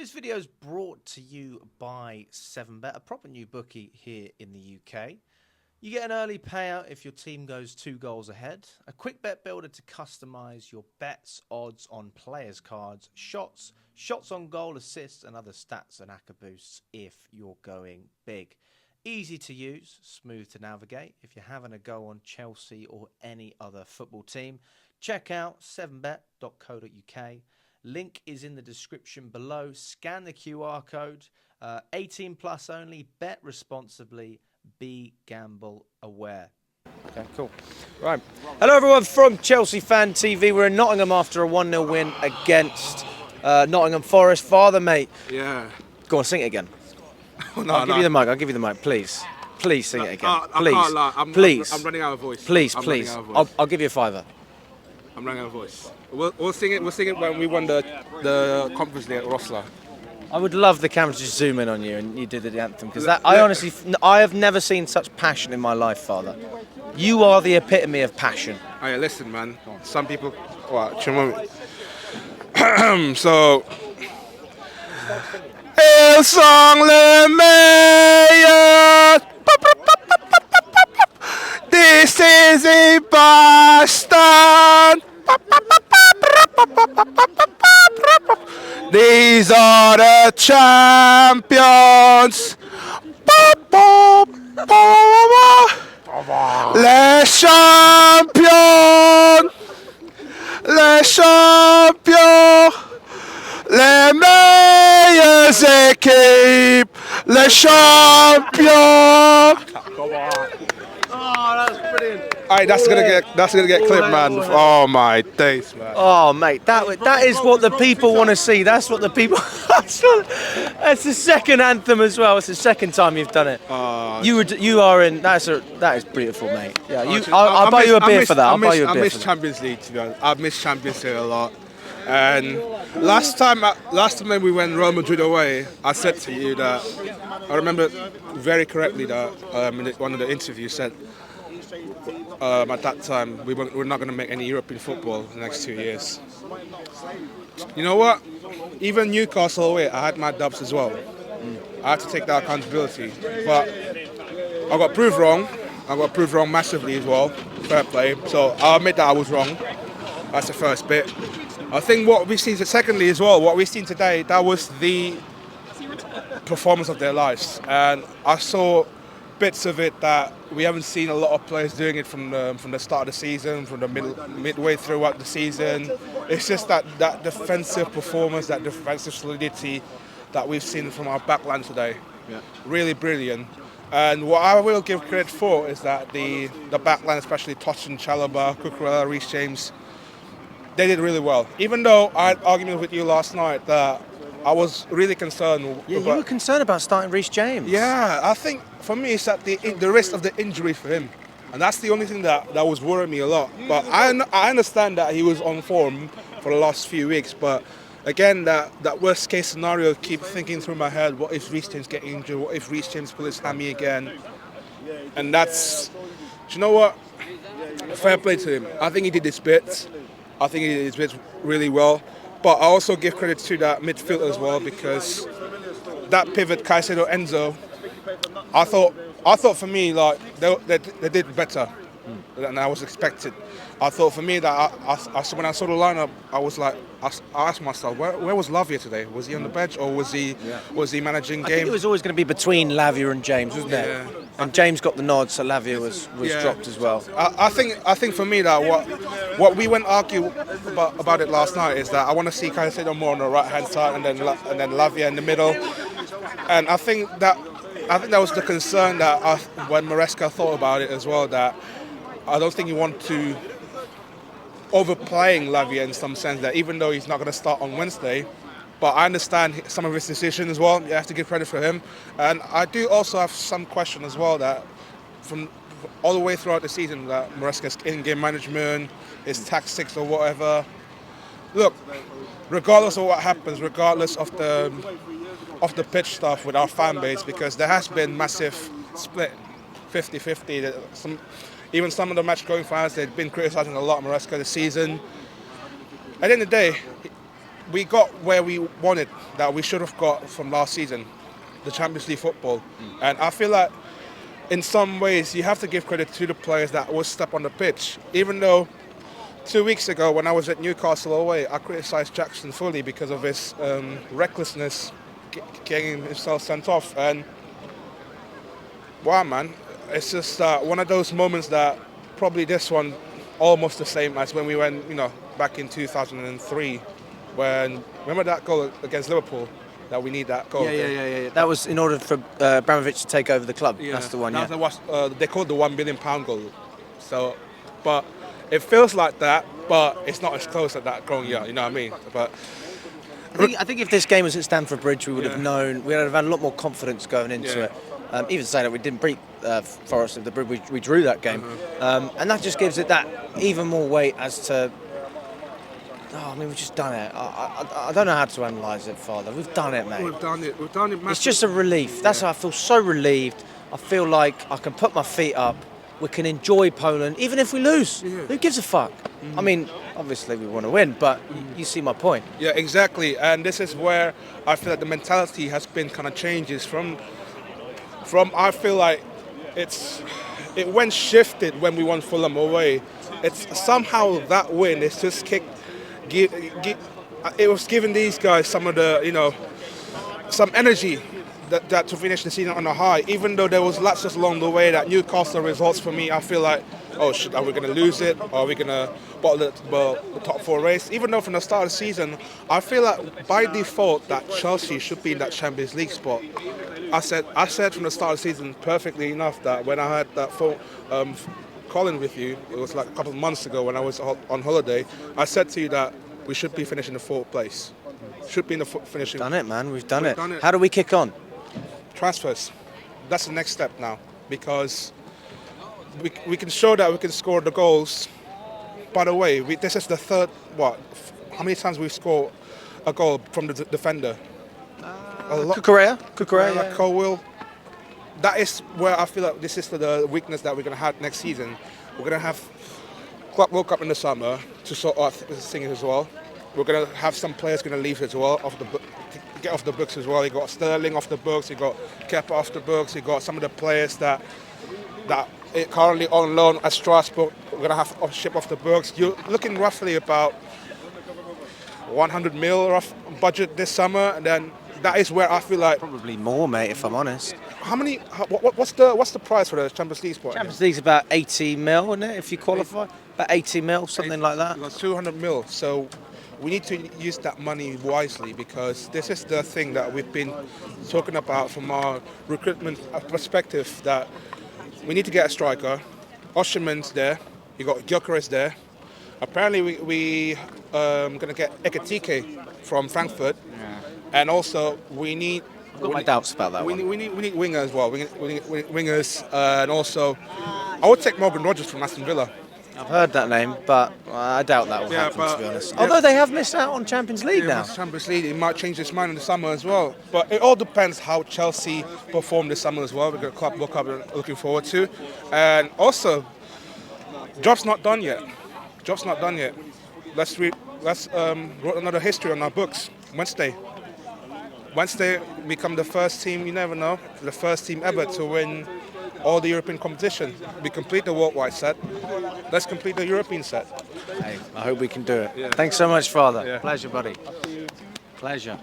This video is brought to you by 7Bet, a proper new bookie here in the UK. You get an early payout if your team goes 2 goals ahead, a quick bet builder to customise your bets, odds on players' cards, shots on goal, assists and other stats and acca boosts if you're going big. Easy to use, smooth to navigate. If you're having a go on Chelsea or any other football team, check out 7bet.co.uk. Link is in the description below. Scan the QR code. 18 plus only. Bet responsibly. Be gamble aware. Okay, cool. Right. Hello, everyone from Chelsea Fan TV. We're in Nottingham after a 1-0 win against Nottingham Forest. Fathur, mate. Yeah. Go on, sing it again. I'll give you the mic. I'll give you the mic, please. Please sing it again. Please. I can't lie. Please. I'm running out of voice. Please, I'm please. running out of voice. I'll give you a fiver. I'm running out of voice. We'll sing it. We'll sing it when we won the Conference League at Rosler. I would love the camera to just zoom in on you and you did the anthem, because I have never seen such passion in my life, Fathur. You are the epitome of passion. Oh yeah, listen, man. Some people. So. El song le meilleur. This is a Boston. These are the champions. Les champions. Les champions. Les meilleures équipes. Les champions. Oh, that's brilliant. Alright, that's gonna get clipped, man. Oh my days, man. Oh, mate, that is what the people want to see. That's what the people. That's the second anthem as well. It's the second time you've done it. You are in. That is beautiful, mate. Yeah, I'll buy you a beer for that. I miss Champions League, to be honest. I've missed Champions League a lot. And last time when we went Real Madrid away, I said to you that I remember very correctly that in one of the interviews said at that time we're not going to make any European football in the next 2 years. You know what? Even Newcastle away, I had my dubs as well. I had to take that accountability, but I got proved wrong. I got proved wrong massively as well. Fair play. So I'll admit that I was wrong. That's the first bit. I think what we've seen, secondly as well, what we've seen today, that was the performance of their lives. And I saw bits of it that we haven't seen a lot of players doing it from the start of the season, from the midway throughout the season. It's just that defensive performance, that defensive solidity that we've seen from our backline today. Yeah. Really brilliant. And what I will give credit for is that the backline, especially Tosin, Chalobah, Cucurella, Reece James, they did really well. Even though I had an argument with you last night that I was really concerned. Yeah, you were concerned about starting Reece James. Yeah, I think for me it's that the risk of the injury for him. And that's the only thing that was worrying me a lot. But I understand that he was on form for the last few weeks. But again, that worst case scenario keep thinking through my head. What if Reece James get injured? What if Reece James pull his hammy again? And that's, do you know what? Fair play to him. I think he did his bit. I think he did his bit really well. But I also give credit to that midfield as well, because that pivot, Caicedo, Enzo, I thought for me, like, they did better than I was expected. I thought for me that when I saw the lineup, I was like, I asked myself, where was Lavia today? Was he on the bench or was he managing game? I think it was always going to be between Lavia and James, wasn't it? Yeah. And James got the nod, so Lavia was dropped as well. I think for me that what we went argue about it last night is that I want to see Caicedo more on the right hand side and then Lavia in the middle. And I think that was the concern that when Maresca thought about it as well, that I don't think you want to overplaying Lavia in some sense, that even though he's not going to start on Wednesday, but I understand some of his decisions as well. You have to give credit for him. And I do also have some question as well that from all the way throughout the season, that Maresca's in-game management, his tactics or whatever. Look, regardless of what happens, regardless of the pitch stuff with our fan base, because there has been massive split, 50-50. Even some of the match-going fans, they've been criticising a lot of Maresca this season. At the end of the day, we got where we wanted, that we should have got from last season, the Champions League football. And I feel like in some ways you have to give credit to the players that will step on the pitch. Even though 2 weeks ago when I was at Newcastle away, I criticised Jackson fully because of his recklessness getting himself sent off. And wow, man, it's just one of those moments that probably this one almost the same as when we went, back in 2003, when remember that goal against Liverpool, that we need that goal. Yeah. That was in order for Abramovich to take over the club. Yeah. That's the one. That was, they called the £1 billion goal. So, but it feels like that, but it's not as close as that goal. Yeah, you know what I mean. But I think if this game was at Stamford Bridge, we would have known. We would have had a lot more confidence going into it. Even saying that we didn't beat Forest at the Bridge, we drew that game, and that just gives it that even more weight as to. Oh, I mean, we've just done it. I don't know how to analyse it, Father. We've done it, mate. We've done it. Massive. It's just a relief. That's how I feel so relieved. I feel like I can put my feet up. We can enjoy Poland, even if we lose. Yeah. Who gives a fuck? I mean, obviously we want to win, but you see my point. Yeah, exactly. And this is where I feel like the mentality has been kind of changes from I feel like it went shifted when we won Fulham away. It's somehow that win is just it was giving these guys some of the some energy that to finish the season on a high, even though there was lapses along the way. That Newcastle results for me, I feel like, oh shit, are we going to lose it? Or are we going to bottle the top 4 race? Even though from the start of the season, I feel like by default that Chelsea should be in that Champions League spot. I said from the start of the season perfectly enough that when I had that phone calling with you, it was like a couple of months ago when I was on holiday, I said to you that we should be finishing the 4th place. Should be in the finishing. Done it, man. We've done it. How do we kick on? Transfers. That's the next step now, because we can show that we can score the goals. By the way, this is the third. How many times we've scored a goal from the defender? Cucurella, yeah. Colwill. That is where I feel like this is the weakness that we're going to have next season. We're going to have Club World Cup in the summer to sort out this thing as well. We're going to have some players going to leave as well, get off the books as well. You got Sterling off the books, you got Kepa off the books, you got some of the players that are currently on loan at Strasbourg. We're going to have ship off the books. You're looking roughly about 100 mil rough budget this summer, and then that is where I feel like probably more, mate. If I'm honest. How many? What's the price for the Champions League spot? Champions League's about 80 mil, isn't it? If you qualify, about 80 mil, something like that. You got 200 mil. So we need to use that money wisely, because this is the thing that we've been talking about from our recruitment perspective. That we need to get a striker. Osimhen's there. You got Gyökeres there. Apparently we going to get Ekitike from Frankfurt. Yeah. And also, we need. I've got my doubts about that one. We need wingers as well. We need wingers, and also, I would take Morgan Rogers from Aston Villa. I've heard that name, but I doubt that will happen, to be honest. Although they have missed out on Champions League now. Champions League, it might change his mind in the summer as well. But it all depends how Chelsea perform this summer as well. We've got a Club World Cup we're looking forward to, and also, job's not done yet. Let's write another history on our books. Wednesday become the first team, you never know, the first team ever to win all the European competition. We complete the worldwide set. Let's complete the European set. Hey, I hope we can do it. Yeah. Thanks so much, Father. Yeah. Pleasure, buddy. Pleasure.